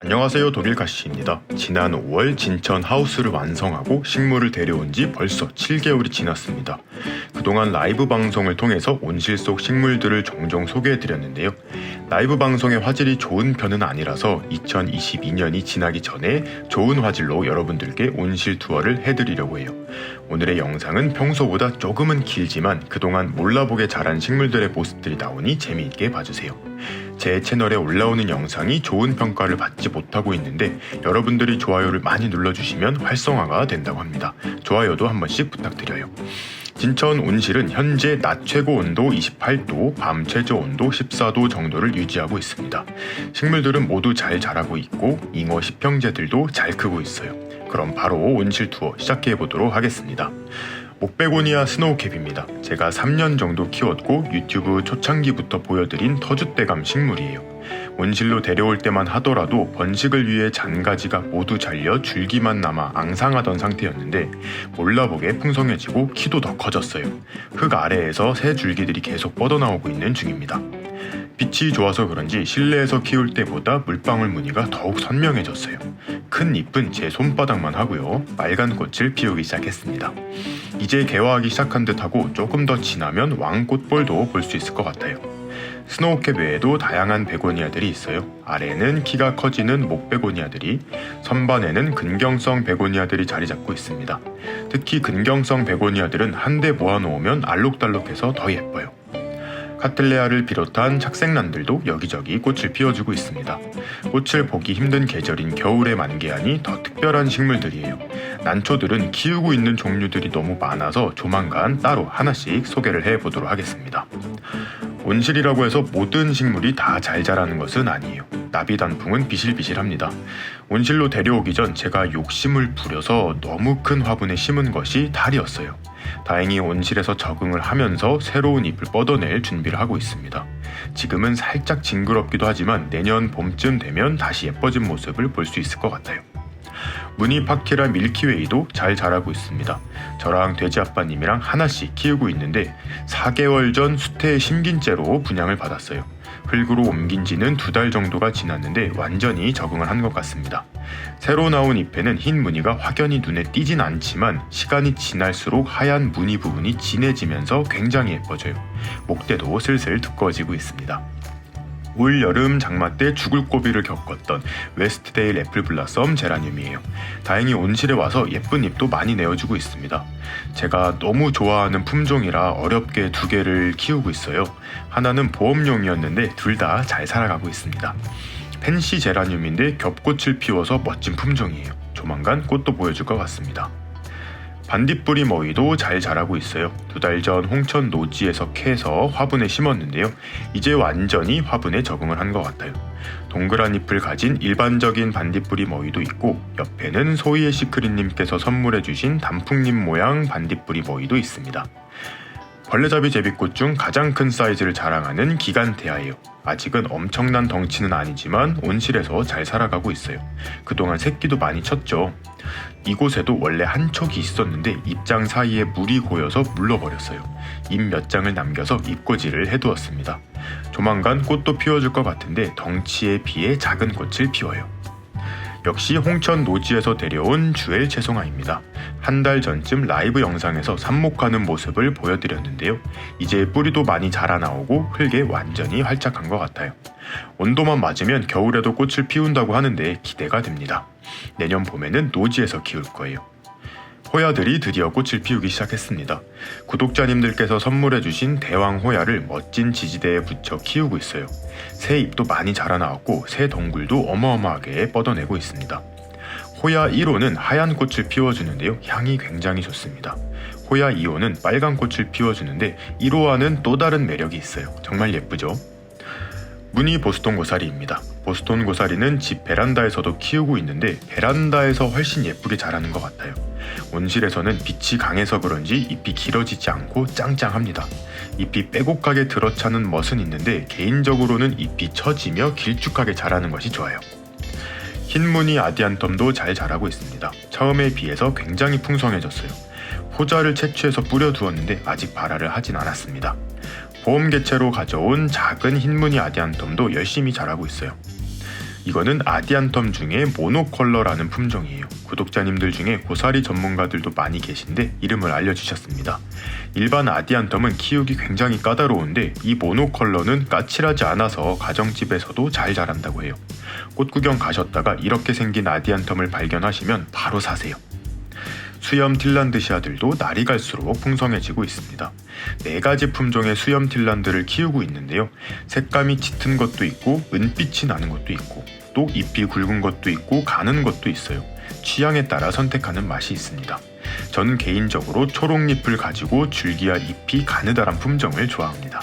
안녕하세요, 독일가시입니다. 지난 5월 진천 하우스를 완성하고 식물을 데려온 지 벌써 7개월이 지났습니다. 그동안 라이브 방송을 통해서 온실 속 식물들을 종종 소개해드렸는데요. 라이브 방송의 화질이 좋은 편은 아니라서 2022년이 지나기 전에 좋은 화질로 여러분들께 온실 투어를 해드리려고 해요. 오늘의 영상은 평소보다 조금은 길지만 그동안 몰라보게 자란 식물들의 모습들이 나오니 재미있게 봐주세요. 제 채널에 올라오는 영상이 좋은 평가를 받지 못하고 있는데 여러분들이 좋아요를 많이 눌러주시면 활성화가 된다고 합니다. 좋아요도 한 번씩 부탁드려요. 진천 온실은 현재 낮 최고 온도 28도, 밤 최저 온도 14도 정도를 유지하고 있습니다. 식물들은 모두 잘 자라고 있고 잉어 시평제들도 잘 크고 있어요. 그럼 바로 온실 투어 시작해 보도록 하겠습니다. 목베고니아 스노우캡입니다. 제가 3년 정도 키웠고 유튜브 초창기부터 보여드린 터줏대감 식물이에요. 온실로 데려올 때만 하더라도 번식을 위해 잔가지가 모두 잘려 줄기만 남아 앙상하던 상태였는데 몰라보게 풍성해지고 키도 더 커졌어요. 흙 아래에서 새 줄기들이 계속 뻗어나오고 있는 중입니다. 빛이 좋아서 그런지 실내에서 키울 때보다 물방울 무늬가 더욱 선명해졌어요. 큰 잎은 제 손바닥만 하고요. 빨간 꽃을 피우기 시작했습니다. 이제 개화하기 시작한 듯하고 조금 더 지나면 왕꽃볼도 볼 수 있을 것 같아요. 스노우캡 외에도 다양한 베고니아들이 있어요. 아래에는 키가 커지는 목베고니아들이, 선반에는 근경성 베고니아들이 자리 잡고 있습니다. 특히 근경성 베고니아들은 한데 모아놓으면 알록달록해서 더 예뻐요. 카틀레아를 비롯한 착색란들도 여기저기 꽃을 피워주고 있습니다. 꽃을 보기 힘든 계절인 겨울에 만개하니 더 특별한 식물들이에요. 난초들은 키우고 있는 종류들이 너무 많아서 조만간 따로 하나씩 소개를 해보도록 하겠습니다. 온실이라고 해서 모든 식물이 다 잘 자라는 것은 아니에요. 나비단풍은 비실비실합니다. 온실로 데려오기 전 제가 욕심을 부려서 너무 큰 화분에 심은 것이 달이었어요. 다행히 온실에서 적응을 하면서 새로운 잎을 뻗어낼 준비를 하고 있습니다. 지금은 살짝 징그럽기도 하지만 내년 봄쯤 되면 다시 예뻐진 모습을 볼 수 있을 것 같아요. 무늬파키라 밀키웨이도 잘 자라고 있습니다. 저랑 돼지 아빠님이랑 하나씩 키우고 있는데 4개월 전 수태에 심긴 채로 분양을 받았어요. 흙으로 옮긴 지는 2달 정도가 지났는데 완전히 적응을 한 것 같습니다. 새로 나온 잎에는 흰 무늬가 확연히 눈에 띄진 않지만 시간이 지날수록 하얀 무늬 부분이 진해지면서 굉장히 예뻐져요. 목대도 슬슬 두꺼워지고 있습니다. 올 여름 장마 때 죽을 고비를 겪었던 웨스트데일 애플블라썸 제라늄이에요. 다행히 온실에 와서 예쁜 잎도 많이 내어주고 있습니다. 제가 너무 좋아하는 품종이라 어렵게 2개를 키우고 있어요. 하나는 보험용이었는데 둘 다 잘 살아가고 있습니다. 펜시 제라늄인데 겹꽃을 피워서 멋진 품종이에요. 조만간 꽃도 보여줄 것 같습니다. 반딧불이 머위도 잘 자라고 있어요. 2달 전 홍천 노지에서 캐서 화분에 심었는데요. 이제 완전히 화분에 적응을 한 것 같아요. 동그란 잎을 가진 일반적인 반딧불이 머위도 있고 옆에는 소이에 시크릿님께서 선물해주신 단풍잎 모양 반딧불이 머위도 있습니다. 벌레잡이 제비꽃 중 가장 큰 사이즈를 자랑하는 기간테아예요. 아직은 엄청난 덩치는 아니지만 온실에서 잘 살아가고 있어요. 그동안 새끼도 많이 쳤죠. 이곳에도 원래 한 촉이 있었는데 잎장 사이에 물이 고여서 물러버렸어요. 잎 몇 장을 남겨서 잎꽂이를 해두었습니다. 조만간 꽃도 피워줄 것 같은데 덩치에 비해 작은 꽃을 피워요. 역시 홍천 노지에서 데려온 주엘 채송아입니다. 한 달 전쯤 라이브 영상에서 삽목하는 모습을 보여드렸는데요. 이제 뿌리도 많이 자라나오고 흙에 완전히 활짝한 것 같아요. 온도만 맞으면 겨울에도 꽃을 피운다고 하는데 기대가 됩니다. 내년 봄에는 노지에서 키울 거예요. 호야들이 드디어 꽃을 피우기 시작했습니다. 구독자님들께서 선물해주신 대왕 호야를 멋진 지지대에 붙여 키우고 있어요. 새 잎도 많이 자라나왔고 새 덩굴도 어마어마하게 뻗어내고 있습니다. 호야 1호는 하얀 꽃을 피워주는데요. 향이 굉장히 좋습니다. 호야 2호는 빨간 꽃을 피워주는데 1호와는 또 다른 매력이 있어요. 정말 예쁘죠? 무늬 보스톤 고사리입니다. 보스톤 고사리는 집 베란다에서도 키우고 있는데 베란다에서 훨씬 예쁘게 자라는 것 같아요. 온실에서는 빛이 강해서 그런지 잎이 길어지지 않고 짱짱합니다. 잎이 빼곡하게 들어차는 멋은 있는데 개인적으로는 잎이 처지며 길쭉하게 자라는 것이 좋아요. 흰무늬 아디안텀도 잘 자라고 있습니다. 처음에 비해서 굉장히 풍성해졌어요. 호자를 채취해서 뿌려두었는데 아직 발화를 하진 않았습니다. 보험 개체로 가져온 작은 흰무늬 아디안텀도 열심히 자라고 있어요. 이거는 아디안텀 중에 모노컬러라는 품종이에요. 구독자님들 중에 고사리 전문가들도 많이 계신데 이름을 알려주셨습니다. 일반 아디안텀은 키우기 굉장히 까다로운데 이 모노컬러는 까칠하지 않아서 가정집에서도 잘 자란다고 해요. 꽃구경 가셨다가 이렇게 생긴 아디안텀을 발견하시면 바로 사세요. 수염 틸란드시아들도 날이 갈수록 풍성해지고 있습니다. 4가지 품종의 수염 틸란드를 키우고 있는데요. 색감이 짙은 것도 있고 은빛이 나는 것도 있고 또 잎이 굵은 것도 있고 가는 것도 있어요. 취향에 따라 선택하는 맛이 있습니다. 저는 개인적으로 초록잎을 가지고 줄기와 잎이 가느다란 품종을 좋아합니다.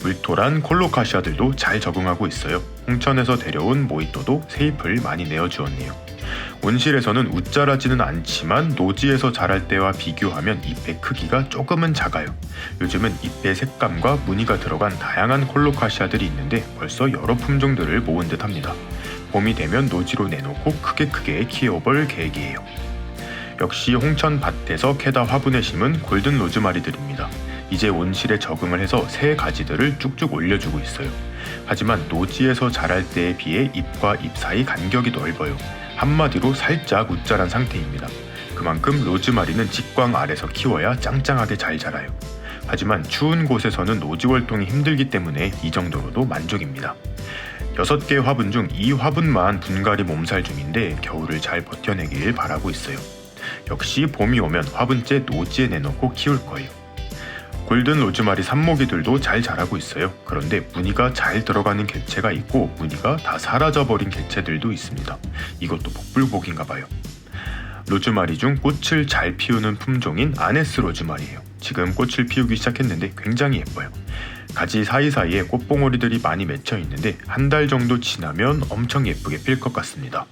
물토란 콜로카시아들도 잘 적응하고 있어요. 홍천에서 데려온 모히또도 새 잎을 많이 내어주었네요. 온실에서는 웃자라지는 않지만 노지에서 자랄 때와 비교하면 잎의 크기가 조금은 작아요. 요즘은 잎의 색감과 무늬가 들어간 다양한 콜로카시아들이 있는데 벌써 여러 품종들을 모은 듯 합니다. 봄이 되면 노지로 내놓고 크게 키워볼 계획이에요. 역시 홍천 밭에서 캐다 화분에 심은 골든 로즈마리들입니다. 이제 온실에 적응을 해서 새 가지들을 쭉쭉 올려주고 있어요. 하지만 노지에서 자랄 때에 비해 잎과 잎 사이 간격이 넓어요. 한마디로 살짝 웃자란 상태입니다. 그만큼 로즈마리는 직광 아래서 키워야 짱짱하게 잘 자라요. 하지만 추운 곳에서는 노지 활동이 힘들기 때문에 이 정도로도 만족입니다. 6개 화분 중 2화분만 분갈이 몸살 중인데 겨울을 잘 버텨내길 바라고 있어요. 역시 봄이 오면 화분째 노지에 내놓고 키울 거예요. 골든 로즈마리 산모기들도 잘 자라고 있어요. 그런데 무늬가 잘 들어가는 개체가 있고 무늬가 다 사라져버린 개체들도 있습니다. 이것도 복불복인가 봐요. 로즈마리 중 꽃을 잘 피우는 품종인 아네스 로즈마리예요. 지금 꽃을 피우기 시작했는데 굉장히 예뻐요. 가지 사이사이에 꽃봉오리들이 많이 맺혀 있는데 한 달 정도 지나면 엄청 예쁘게 필 것 같습니다.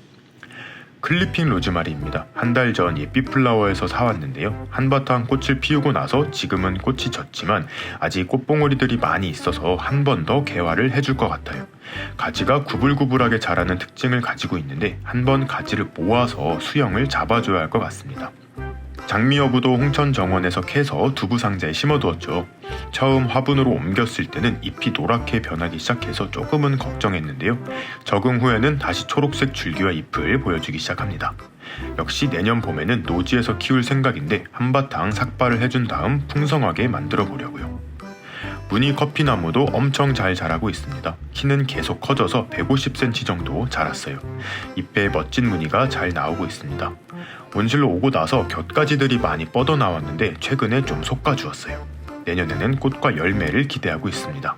클리핑 로즈마리입니다. 한 달 전 예삐플라워에서 사왔는데요. 한바탕 꽃을 피우고 나서 지금은 꽃이 졌지만 아직 꽃봉오리들이 많이 있어서 한 번 더 개화를 해줄 것 같아요. 가지가 구불구불하게 자라는 특징을 가지고 있는데 한 번 가지를 모아서 수영을 잡아줘야 할 것 같습니다. 장미여부도 홍천 정원에서 캐서 두부 상자에 심어두었죠. 처음 화분으로 옮겼을 때는 잎이 노랗게 변하기 시작해서 조금은 걱정했는데요. 적응 후에는 다시 초록색 줄기와 잎을 보여주기 시작합니다. 역시 내년 봄에는 노지에서 키울 생각인데 한바탕 삭발을 해준 다음 풍성하게 만들어 보려고요. 무늬 커피나무도 엄청 잘 자라고 있습니다. 키는 계속 커져서 150cm 정도 자랐어요. 잎에 멋진 무늬가 잘 나오고 있습니다. 온실로 오고 나서 곁가지들이 많이 뻗어나왔는데 최근에 좀 솎아주었어요. 내년에는 꽃과 열매를 기대하고 있습니다.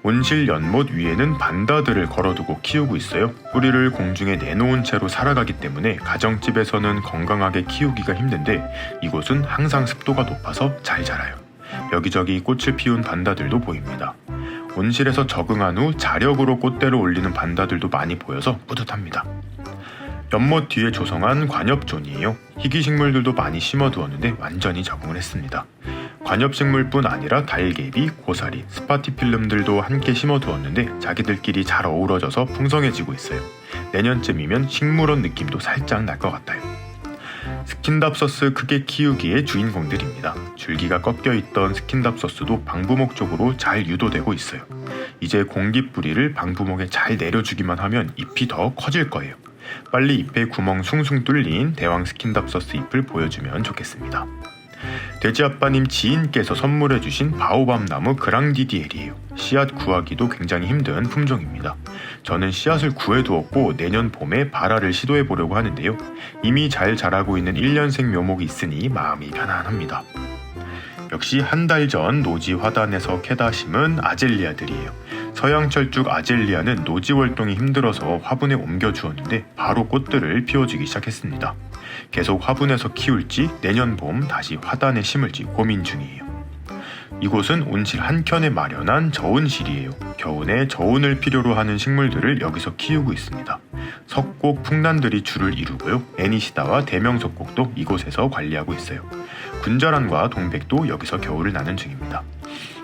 온실 연못 위에는 반다들을 걸어두고 키우고 있어요. 뿌리를 공중에 내놓은 채로 살아가기 때문에 가정집에서는 건강하게 키우기가 힘든데 이곳은 항상 습도가 높아서 잘 자라요. 여기저기 꽃을 피운 반다들도 보입니다. 온실에서 적응한 후 자력으로 꽃대를 올리는 반다들도 많이 보여서 뿌듯합니다. 연못 뒤에 조성한 관엽존이에요. 희귀식물들도 많이 심어두었는데 완전히 적응을 했습니다. 관엽식물뿐 아니라 달개비, 고사리, 스파티필름들도 함께 심어두었는데 자기들끼리 잘 어우러져서 풍성해지고 있어요. 내년쯤이면 식물원 느낌도 살짝 날 것 같아요. 스킨답서스 크게 키우기의 주인공들입니다. 줄기가 꺾여있던 스킨답서스도 방부목 쪽으로 잘 유도되고 있어요. 이제 공기뿌리를 방부목에 잘 내려주기만 하면 잎이 더 커질 거예요. 빨리 잎에 구멍 숭숭 뚫린 대왕 스킨답서스 잎을 보여주면 좋겠습니다. 돼지아빠님 지인께서 선물해주신 바오밤 나무 그랑디디엘이에요. 씨앗 구하기도 굉장히 힘든 품종입니다. 저는 씨앗을 구해두었고 내년 봄에 발화를 시도해보려고 하는데요. 이미 잘 자라고 있는 1년생 묘목이 있으니 마음이 편안합니다. 역시 한 달 전 노지 화단에서 캐다 심은 아젤리아들이에요. 서양철쭉 아젤리아는 노지 활동이 힘들어서 화분에 옮겨주었는데 바로 꽃들을 피워주기 시작했습니다. 계속 화분에서 키울지 내년 봄 다시 화단에 심을지 고민 중이에요. 이곳은 온실 한켠에 마련한 저온실이에요. 겨우내 저온을 필요로 하는 식물들을 여기서 키우고 있습니다. 석곡, 풍란들이 주를 이루고요. 애니시다와 대명석곡도 이곳에서 관리하고 있어요. 군자란과 동백도 여기서 겨울을 나는 중입니다.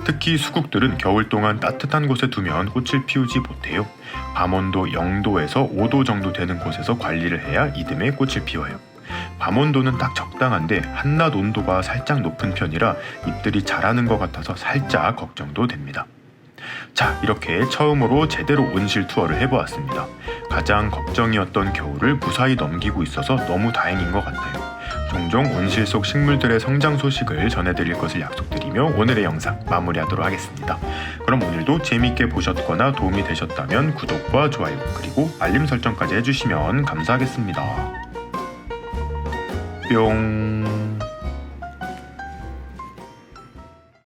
특히 수국들은 겨울 동안 따뜻한 곳에 두면 꽃을 피우지 못해요. 밤온도 0도에서 5도 정도 되는 곳에서 관리를 해야 이듬해 꽃을 피워요. 밤온도는 딱 적당한데 한낮 온도가 살짝 높은 편이라 잎들이 자라는 것 같아서 살짝 걱정도 됩니다. 자, 이렇게 처음으로 제대로 온실 투어를 해보았습니다. 가장 걱정이었던 겨울을 무사히 넘기고 있어서 너무 다행인 것 같아요. 종종 온실 속 식물들의 성장 소식을 전해드릴 것을 약속드리며 오늘의 영상 마무리하도록 하겠습니다. 그럼 오늘도 재미있게 보셨거나 도움이 되셨다면 구독과 좋아요 그리고 알림 설정까지 해주시면 감사하겠습니다. 뿅.